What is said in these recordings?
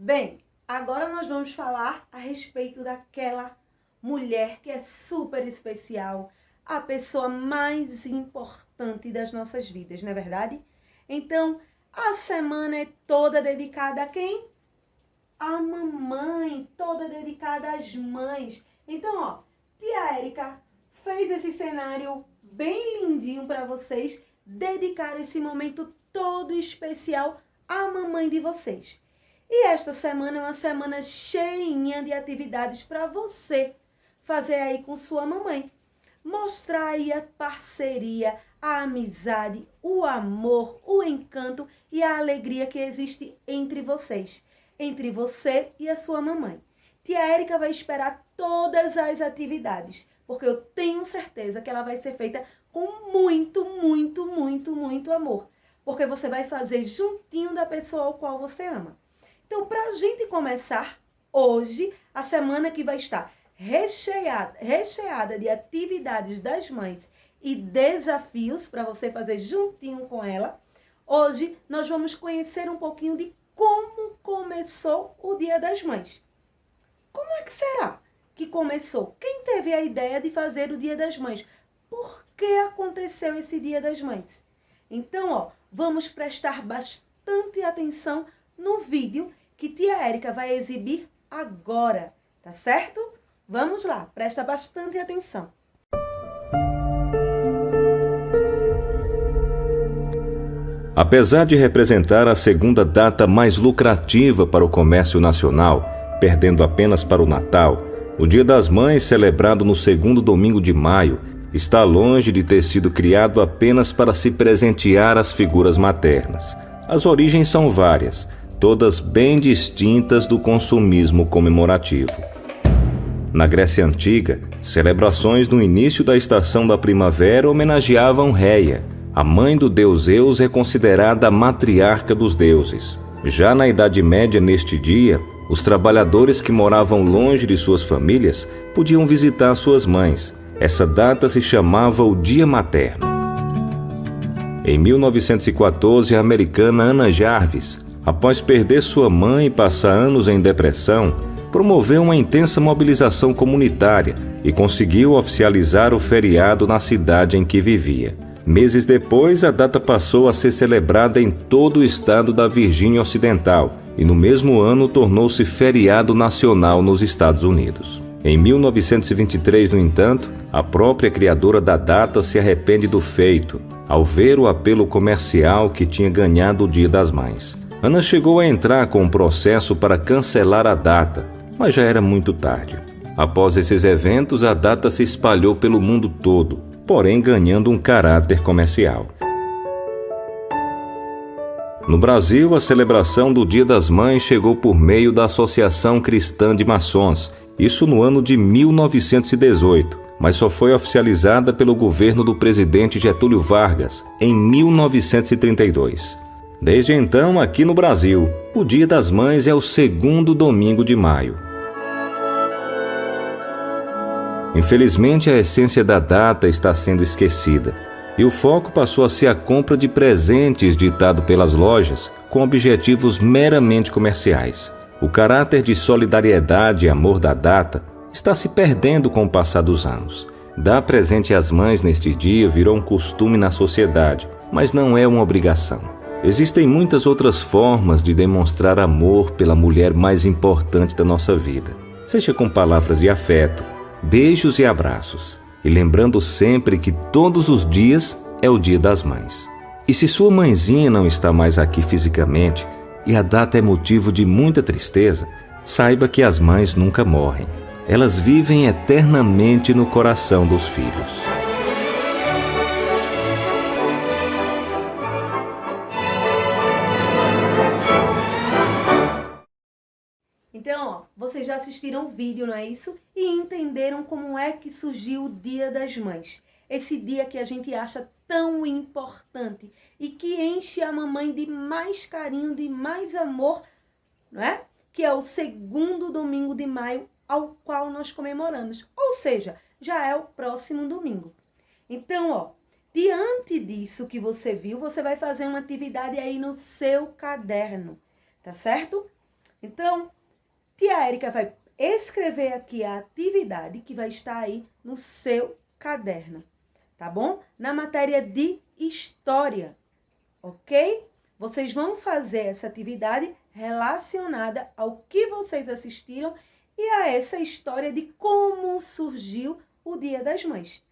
Bem, agora nós vamos falar a respeito daquela mulher que é super especial, a pessoa mais importante das nossas vidas, não é verdade? Então, a semana é toda dedicada a quem? A mamãe, toda dedicada às mães. Então, ó, tia Érica fez esse cenário bem lindinho para vocês dedicar esse momento todo especial à mamãe de vocês. E esta semana é uma semana cheinha de atividades para você fazer aí com sua mamãe. Mostrar aí a parceria, a amizade, o amor, o encanto e a alegria que existe entre vocês. Entre você e a sua mamãe. Tia Érica vai esperar todas as atividades, porque eu tenho certeza que ela vai ser feita com muito, muito, muito, muito amor. Porque você vai fazer juntinho da pessoa ao qual você ama. Então, para a gente começar hoje, a semana que vai estar recheada de atividades das mães e desafios para você fazer juntinho com ela, hoje nós vamos conhecer um pouquinho de como começou o Dia das Mães. Como é que será que começou? Quem teve a ideia de fazer o Dia das Mães? Por que aconteceu esse Dia das Mães? Então, ó, vamos prestar bastante atenção no vídeo que tia Érica vai exibir agora, tá certo? Vamos lá, presta bastante atenção. Apesar de representar a segunda data mais lucrativa para o comércio nacional, perdendo apenas para o Natal, o Dia das Mães, celebrado no segundo domingo de maio, está longe de ter sido criado apenas para se presentear às figuras maternas. As origens são várias, todas bem distintas do consumismo comemorativo. Na Grécia Antiga, celebrações no início da estação da primavera homenageavam Réia. A mãe do deus Zeus é considerada a matriarca dos deuses. Já na Idade Média, neste dia, os trabalhadores que moravam longe de suas famílias podiam visitar suas mães. Essa data se chamava o Dia Materno. Em 1914, a americana Anna Jarvis, após perder sua mãe e passar anos em depressão, promoveu uma intensa mobilização comunitária e conseguiu oficializar o feriado na cidade em que vivia. Meses depois, a data passou a ser celebrada em todo o estado da Virgínia Ocidental e no mesmo ano tornou-se feriado nacional nos Estados Unidos. Em 1923, no entanto, a própria criadora da data se arrepende do feito, ao ver o apelo comercial que tinha ganhado o Dia das Mães. Ana chegou a entrar com um processo para cancelar a data, mas já era muito tarde. Após esses eventos, a data se espalhou pelo mundo todo, porém ganhando um caráter comercial. No Brasil, a celebração do Dia das Mães chegou por meio da Associação Cristã de Maçons, isso no ano de 1918, mas só foi oficializada pelo governo do presidente Getúlio Vargas, em 1932. Desde então, aqui no Brasil, o Dia das Mães é o segundo domingo de maio. Infelizmente, a essência da data está sendo esquecida, e o foco passou a ser a compra de presentes ditado pelas lojas com objetivos meramente comerciais. O caráter de solidariedade e amor da data está se perdendo com o passar dos anos. Dar presente às mães neste dia virou um costume na sociedade, mas não é uma obrigação. Existem muitas outras formas de demonstrar amor pela mulher mais importante da nossa vida, seja com palavras de afeto, beijos e abraços, e lembrando sempre que todos os dias é o Dia das Mães. E se sua mãezinha não está mais aqui fisicamente e a data é motivo de muita tristeza, saiba que as mães nunca morrem. Elas vivem eternamente no coração dos filhos. Então, ó, vocês já assistiram o vídeo, não é isso? E entenderam como é que surgiu o Dia das Mães. Esse dia que a gente acha tão importante e que enche a mamãe de mais carinho, de mais amor, não é? Que é o segundo domingo de maio, ao qual nós comemoramos. Ou seja, já é o próximo domingo. Então, ó, diante disso que você viu, você vai fazer uma atividade aí no seu caderno, tá certo? Então, tia Érica vai escrever aqui a atividade que vai estar aí no seu caderno, tá bom? Na matéria de história, ok? Vocês vão fazer essa atividade relacionada ao que vocês assistiram e a essa história de como surgiu o Dia das Mães.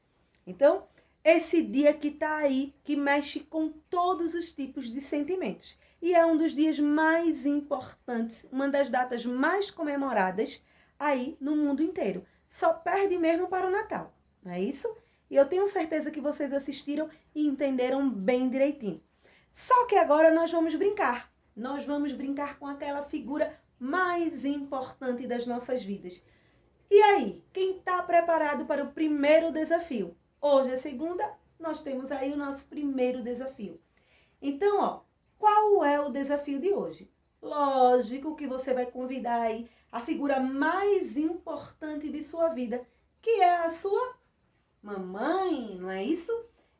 Então, esse dia que está aí, que mexe com todos os tipos de sentimentos. E é um dos dias mais importantes, uma das datas mais comemoradas aí no mundo inteiro. Só perde mesmo para o Natal, não é isso? E eu tenho certeza que vocês assistiram e entenderam bem direitinho. Só que agora nós vamos brincar. Nós vamos brincar com aquela figura mais importante das nossas vidas. E aí, quem está preparado para o primeiro desafio? Hoje é segunda, nós temos aí o nosso primeiro desafio. Então, ó, qual é o desafio de hoje? Lógico que você vai convidar aí a figura mais importante de sua vida, que é a sua mamãe, não é isso?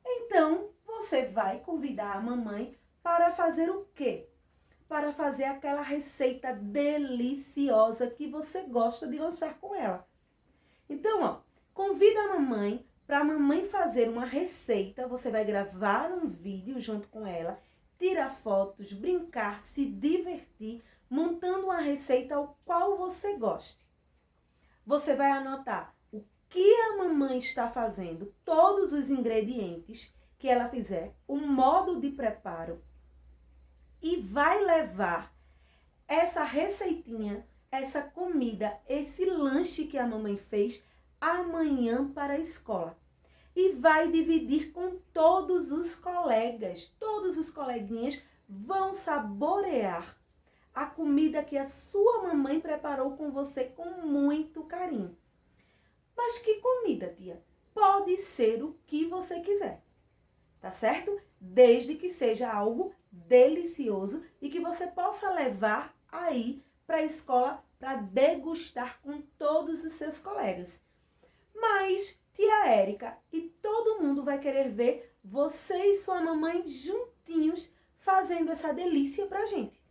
Então, você vai convidar a mamãe para fazer o quê? Para fazer aquela receita deliciosa que você gosta de lanchar com ela. Então, ó, convida a mamãe para a mamãe fazer uma receita. Você vai gravar um vídeo junto com ela, tirar fotos, brincar, se divertir, montando uma receita ao qual você goste. Você vai anotar o que a mamãe está fazendo, todos os ingredientes que ela fizer, o modo de preparo, e vai levar essa receitinha, essa comida, esse lanche que a mamãe fez amanhã para a escola. E vai dividir com todos os colegas. Todos os coleguinhas vão saborear a comida que a sua mamãe preparou com você com muito carinho. Mas que comida, tia? Pode ser o que você quiser, tá certo? Desde que seja algo delicioso e que você possa levar aí para a escola para degustar com todos os seus colegas. Mas tia Érica e todo mundo vai querer ver você e sua mamãe juntinhos fazendo essa delícia pra gente.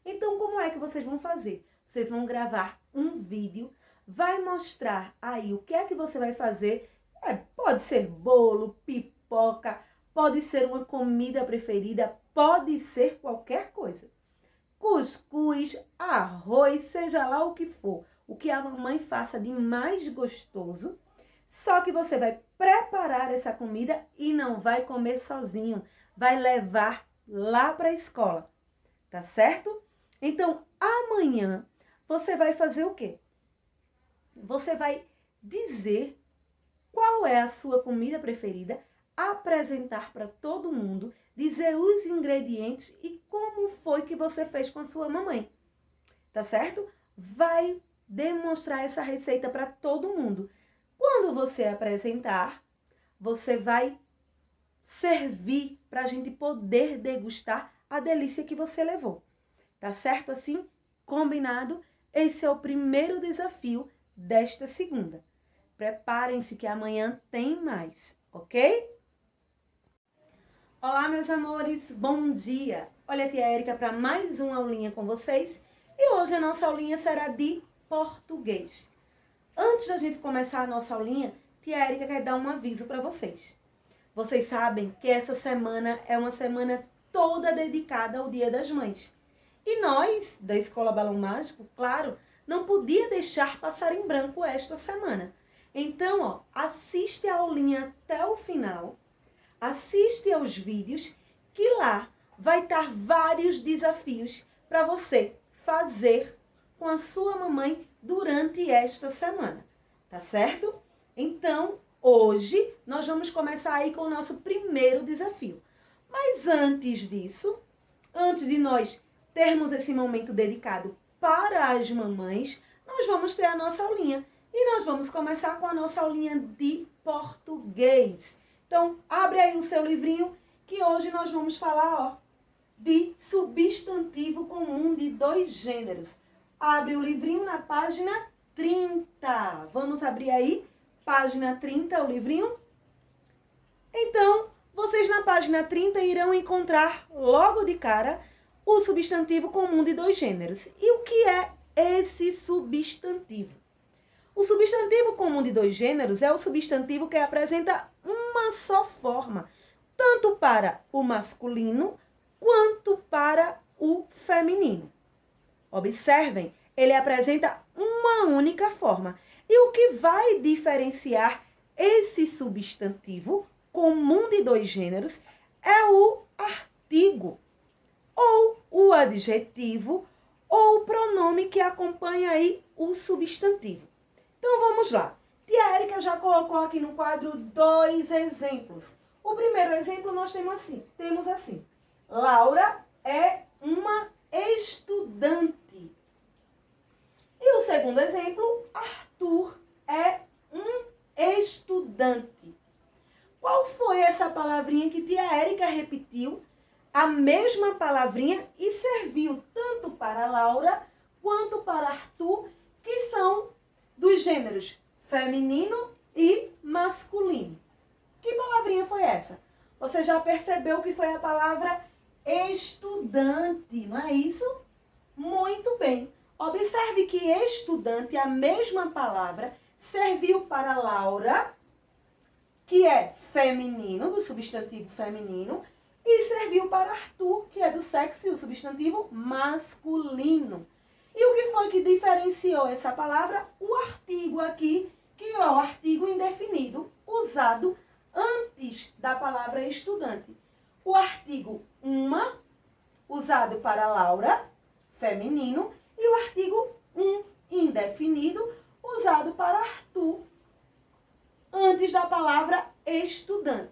Então, como é que vocês vão fazer? Vocês vão gravar um vídeo, vai mostrar aí o que é que você vai fazer. Pode ser bolo, pipoca, pode ser uma comida preferida, pode ser qualquer coisa. Cuscuz, arroz, seja lá o que for. O que a mamãe faça de mais gostoso. Só que você vai preparar essa comida e não vai comer sozinho. Vai levar lá para a escola, tá certo? Então, amanhã, você vai fazer o quê? Você vai dizer qual é a sua comida preferida, apresentar para todo mundo, dizer os ingredientes e como foi que você fez com a sua mamãe, tá certo? Vai demonstrar essa receita para todo mundo. Quando você apresentar, você vai servir para a gente poder degustar a delícia que você levou. Tá certo assim? Combinado? Esse é o primeiro desafio desta segunda. Preparem-se que amanhã tem mais, ok? Olá, meus amores, bom dia! Olha a tia Érica para mais uma aulinha com vocês. E hoje a nossa aulinha será de português. Antes da gente começar a nossa aulinha, tia Érica quer dar um aviso para vocês. Vocês sabem que essa semana é uma semana toda dedicada ao Dia das Mães. E nós, da Escola Balão Mágico, claro, não podia deixar passar em branco esta semana. Então, ó, assiste a aulinha até o final, assiste aos vídeos, que lá vai estar vários desafios para você fazer com a sua mamãe durante esta semana, tá certo? Então, hoje nós vamos começar aí com o nosso primeiro desafio. Mas antes disso, antes de nós termos esse momento dedicado para as mamães, nós vamos ter a nossa aulinha. E nós vamos começar com a nossa aulinha de português. Então, abre aí o seu livrinho, que hoje nós vamos falar, ó, de substantivo comum de dois gêneros. Abre o livrinho na página 30. Vamos abrir aí, página 30, o livrinho. Então, vocês na página 30 irão encontrar logo de cara o substantivo comum de dois gêneros. E o que é esse substantivo? O substantivo comum de dois gêneros é o substantivo que apresenta uma só forma, tanto para o masculino quanto para o feminino. Observem, ele apresenta uma única forma. E o que vai diferenciar esse substantivo comum de dois gêneros é o artigo, ou o adjetivo, ou o pronome que acompanha aí o substantivo. Então vamos lá. Tia Érica já colocou aqui no quadro 2 exemplos. O primeiro exemplo nós temos assim. Laura é uma estudante. E o segundo exemplo, Arthur é um estudante. Qual foi essa palavrinha que tia Érica repetiu? A mesma palavrinha e serviu tanto para Laura quanto para Arthur, que são dos gêneros feminino e masculino. Que palavrinha foi essa? Você já percebeu que foi a palavra estudante, não é isso? Muito bem. Observe que estudante, a mesma palavra, serviu para Laura, que é feminino, do substantivo feminino, e serviu para Arthur, que é do sexo e o substantivo masculino. E o que foi que diferenciou essa palavra? O artigo aqui, que é o artigo indefinido, usado antes da palavra estudante. O artigo uma, usado para Laura, feminino, e o artigo um, indefinido, usado para Arthur, antes da palavra estudante.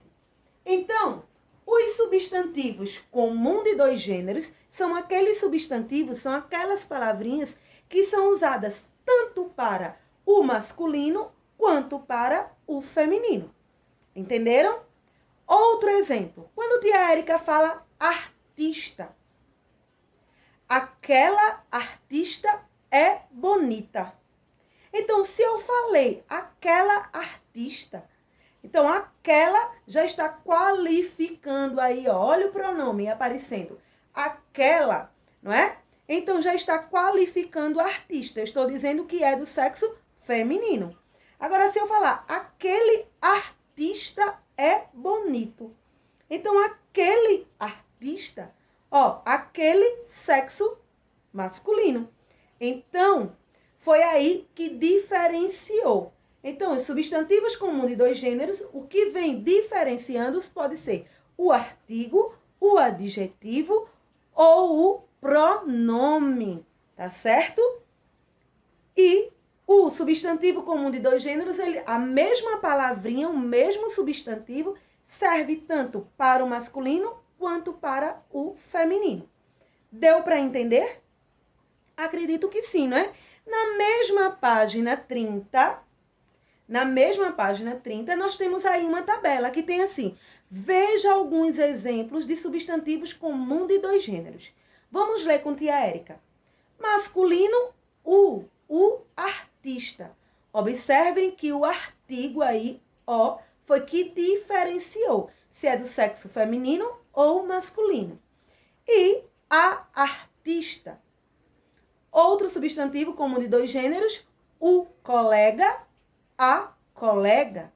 Então, os substantivos comum de dois gêneros são aqueles substantivos, são aquelas palavrinhas que são usadas tanto para o masculino quanto para o feminino. Entenderam? Outro exemplo. Quando tia Érica fala artista, aquela artista é bonita. Então, se eu falei aquela artista, então aquela já está qualificando aí, ó, olha o pronome aparecendo. Aquela, não é? Então já está qualificando a artista. Eu estou dizendo que é do sexo feminino. Agora, se eu falar aquele artista é bonito. Então, aquele artista, ó, aquele sexo masculino. Então, foi aí que diferenciou. Então, os substantivos comuns de dois gêneros, o que vem diferenciando-os pode ser o artigo, o adjetivo ou o pronome, tá certo? E o substantivo comum de dois gêneros, a mesma palavrinha, o mesmo substantivo, serve tanto para o masculino quanto para o feminino. Deu para entender? Acredito que sim, não é? Na mesma página 30, nós temos aí uma tabela que tem assim, veja alguns exemplos de substantivos comuns de dois gêneros. Vamos ler com tia Érica. Masculino, o artista. Observem que o artigo aí, ó, foi que diferenciou se é do sexo feminino ou masculino. E a artista. Outro substantivo comum de dois gêneros, o colega, a colega.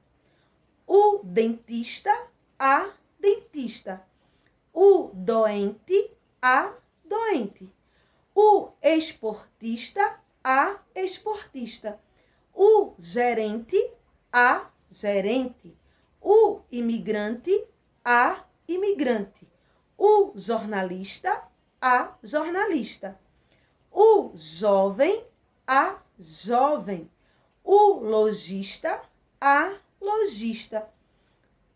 O dentista, a dentista. O doente, a doente. O esportista, a esportista. O gerente, a gerente. O imigrante, a imigrante. O jornalista, a jornalista. O jovem, a jovem. O lojista, a lojista.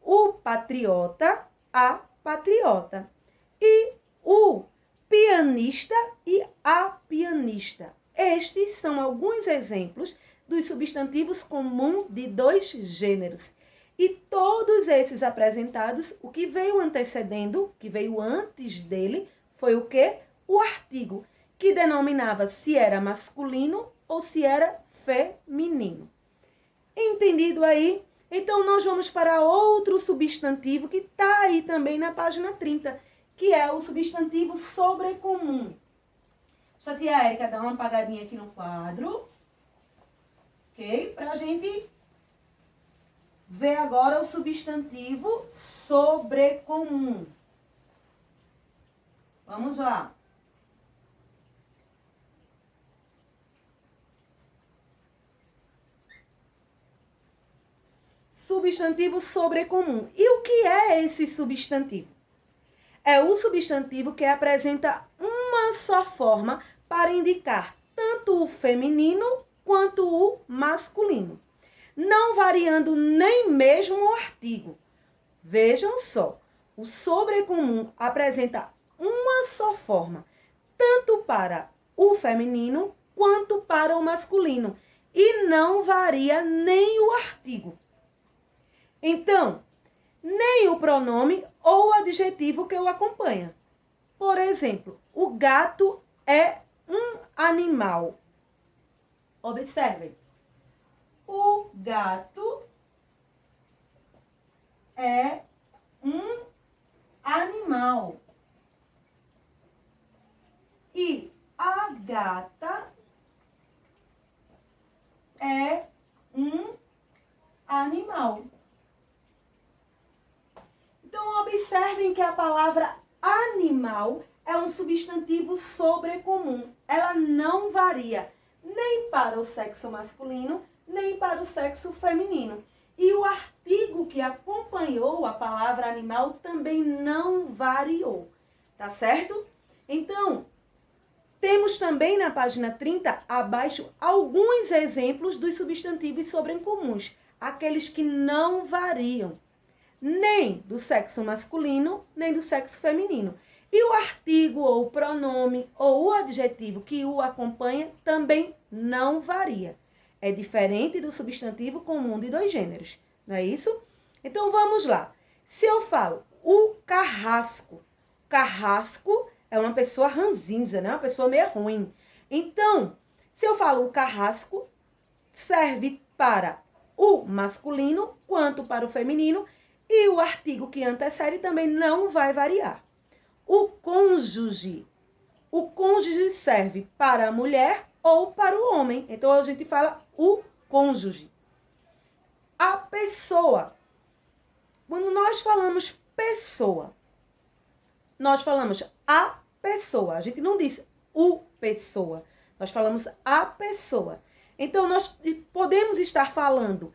O patriota, a patriota. E o pianista e a pianista. Estes são alguns exemplos dos substantivos comuns de dois gêneros. E todos esses apresentados, o que veio antecedendo, que veio antes dele, foi o quê? O artigo, que denominava se era masculino ou se era feminino. Entendido aí? Então, nós vamos para outro substantivo que está aí também na página 30, que é o substantivo sobrecomum. Deixa a tia Érica dar uma apagadinha aqui no quadro. Ok? Para a gente ver agora o substantivo sobrecomum. Vamos lá. Substantivo sobrecomum. E o que é esse substantivo? É o substantivo que apresenta uma só forma para indicar tanto o feminino quanto o masculino, não variando nem mesmo o artigo. Vejam só, o sobrecomum apresenta uma só forma, tanto para o feminino quanto para o masculino, e não varia nem o artigo. Então, nem o pronome ou o adjetivo que o acompanha. Por exemplo, o gato é um animal. Observem. O gato é um animal. E a gata é um animal. Então, observem que a palavra animal é um substantivo sobrecomum. Ela não varia nem para o sexo masculino, nem para o sexo feminino. E o artigo que acompanhou a palavra animal também não variou. Tá certo? Então, temos também na página 30, abaixo, alguns exemplos dos substantivos sobrecomuns, aqueles que não variam, nem do sexo masculino, nem do sexo feminino. E o artigo, ou o pronome, ou o adjetivo que o acompanha também não varia. É diferente do substantivo comum de dois gêneros, não é isso? Então, vamos lá. Se eu falo o carrasco, carrasco é uma pessoa ranzinza, né? Uma pessoa meio ruim. Então, se eu falo o carrasco, serve para o masculino quanto para o feminino, e o artigo que antecede também não vai variar. O cônjuge serve para a mulher ou para o homem. Então, a gente fala o cônjuge. A pessoa. Quando nós falamos pessoa, nós falamos a pessoa. A gente não diz o pessoa. Nós falamos a pessoa. Então, nós podemos estar falando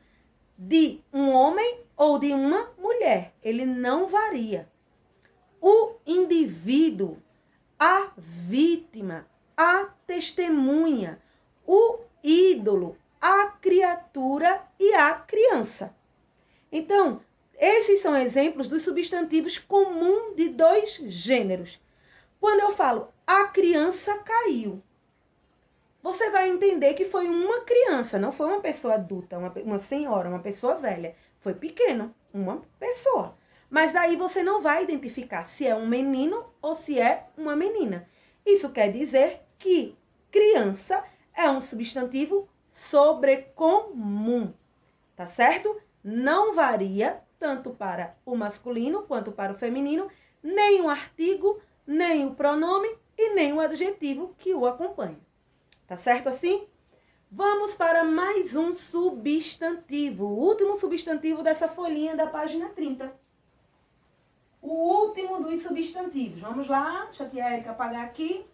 de um homem ou de uma mulher. Ele não varia. O indivíduo, a vítima, a testemunha, o ídolo, a criatura e a criança. Então, esses são exemplos dos substantivos comuns de dois gêneros. Quando eu falo a criança caiu, você vai entender que foi uma criança, não foi uma pessoa adulta, uma senhora, uma pessoa velha. Foi pequeno, uma pessoa. Mas daí você não vai identificar se é um menino ou se é uma menina. Isso quer dizer que criança é um substantivo sobrecomum, tá certo? Não varia tanto para o masculino quanto para o feminino, nem o artigo, nem o pronome e nem o adjetivo que o acompanha. Tá certo assim? Vamos para mais um substantivo, o último substantivo dessa folhinha da página 30. O último dos substantivos. Vamos lá, deixa a tia Érica apagar aqui.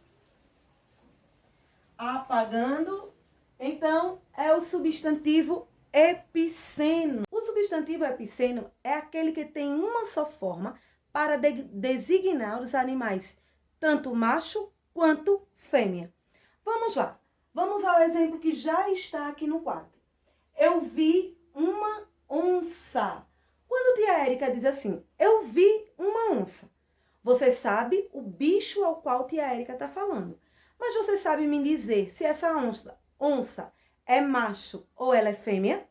Apagando. Então, é o substantivo epiceno. O substantivo epiceno é aquele que tem uma só forma para designar os animais, tanto macho quanto fêmea. Vamos lá. Vamos ao exemplo que já está aqui no quadro. Eu vi uma onça. Quando a tia Érica diz assim, eu vi uma onça, você sabe o bicho ao qual a tia Érica está falando. Mas você sabe me dizer se essa onça é macho ou ela é fêmea?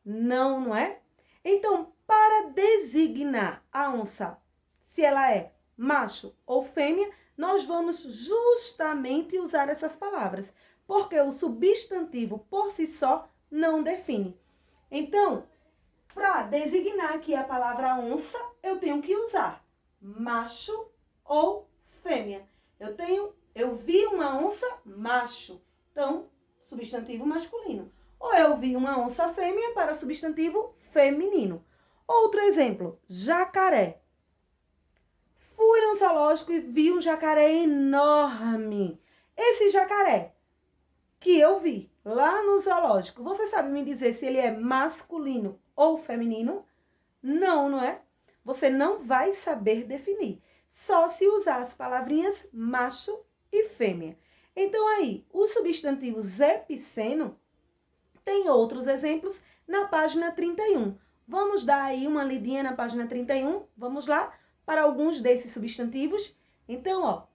Não, não é? Então, para designar a onça, se ela é macho ou fêmea, nós vamos justamente usar essas palavras, porque o substantivo por si só não define. Então, para designar aqui a palavra onça, eu tenho que usar macho ou fêmea. Eu vi uma onça macho, então, substantivo masculino. Ou eu vi uma onça fêmea para substantivo feminino. Outro exemplo, jacaré. Fui no zoológico e vi um jacaré enorme. Esse jacaré que eu vi lá no zoológico, você sabe me dizer se ele é masculino ou feminino? Não, não é? Você não vai saber definir. Só se usar as palavrinhas macho e fêmea. Então aí, os substantivos epiceno tem outros exemplos na página 31. Vamos dar aí uma lidinha na página 31. Vamos lá para alguns desses substantivos. Então, ó,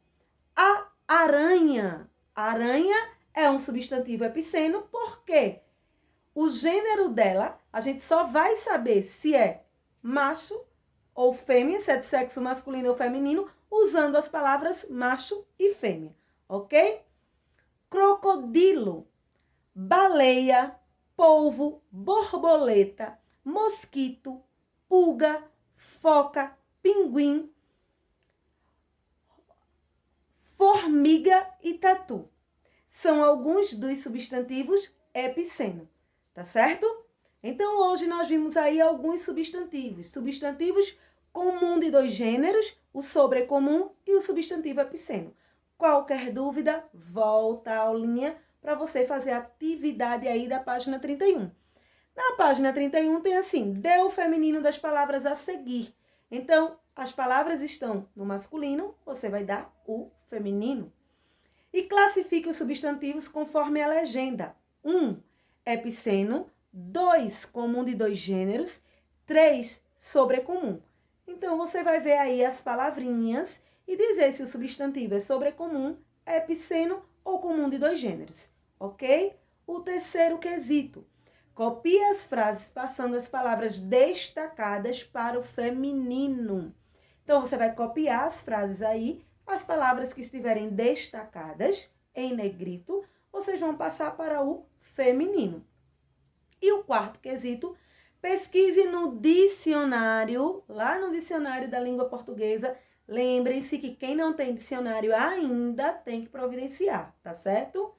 a aranha. Aranha é um substantivo epiceno porque o gênero dela, a gente só vai saber se é macho ou fêmea, se é de sexo masculino ou feminino, usando as palavras macho e fêmea, ok? Crocodilo, baleia, polvo, borboleta, mosquito, pulga, foca, pinguim, formiga e tatu. São alguns dos substantivos epiceno, tá certo? Então, hoje nós vimos aí alguns substantivos. Substantivos comum de dois gêneros, o sobrecomum e o substantivo epiceno. Qualquer dúvida, volta a aulinha para você fazer a atividade aí da página 31. Na página 31 tem assim, dê o feminino das palavras a seguir. Então, as palavras estão no masculino, você vai dar o feminino. E classifique os substantivos conforme a legenda. 1, epiceno. 2, comum de dois gêneros. 3, sobrecomum. Então, você vai ver aí as palavrinhas e dizer se o substantivo é sobrecomum, epiceno ou comum de dois gêneros, ok? O terceiro quesito. Copie as frases passando as palavras destacadas para o feminino. Então, você vai copiar as frases aí, as palavras que estiverem destacadas em negrito, vocês vão passar para o feminino. E o quarto quesito, pesquise no dicionário, lá no dicionário da língua portuguesa. Lembrem-se que quem não tem dicionário ainda tem que providenciar, tá certo?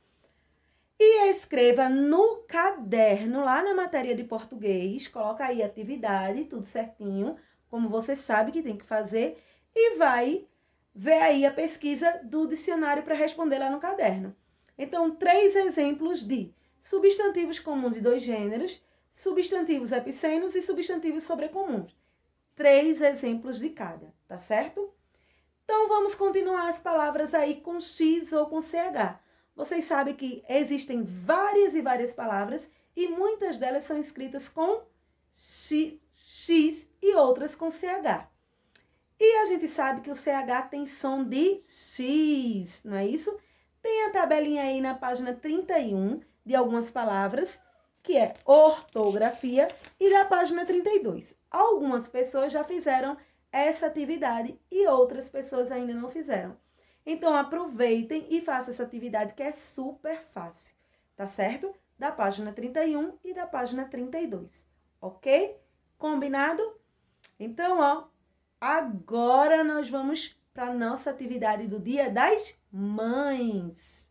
E escreva no caderno, lá na matéria de português, coloca aí atividade, tudo certinho, como você sabe que tem que fazer, e vai ver aí a pesquisa do dicionário para responder lá no caderno. Então, 3 exemplos de substantivos comuns de dois gêneros, substantivos epicenos e substantivos sobrecomuns. 3 exemplos de cada, tá certo? Então, vamos continuar as palavras aí com X ou com CH. Vocês sabem que existem várias e várias palavras e muitas delas são escritas com X e outras com CH. E a gente sabe que o CH tem som de X, não é isso? Tem a tabelinha aí na página 31 de algumas palavras, que é ortografia, e da página 32. Algumas pessoas já fizeram essa atividade e outras pessoas ainda não fizeram. Então, aproveitem e façam essa atividade que é super fácil, tá certo? Da página 31 e da página 32, ok? Combinado? Então, ó, agora nós vamos para a nossa atividade do Dia das Mães.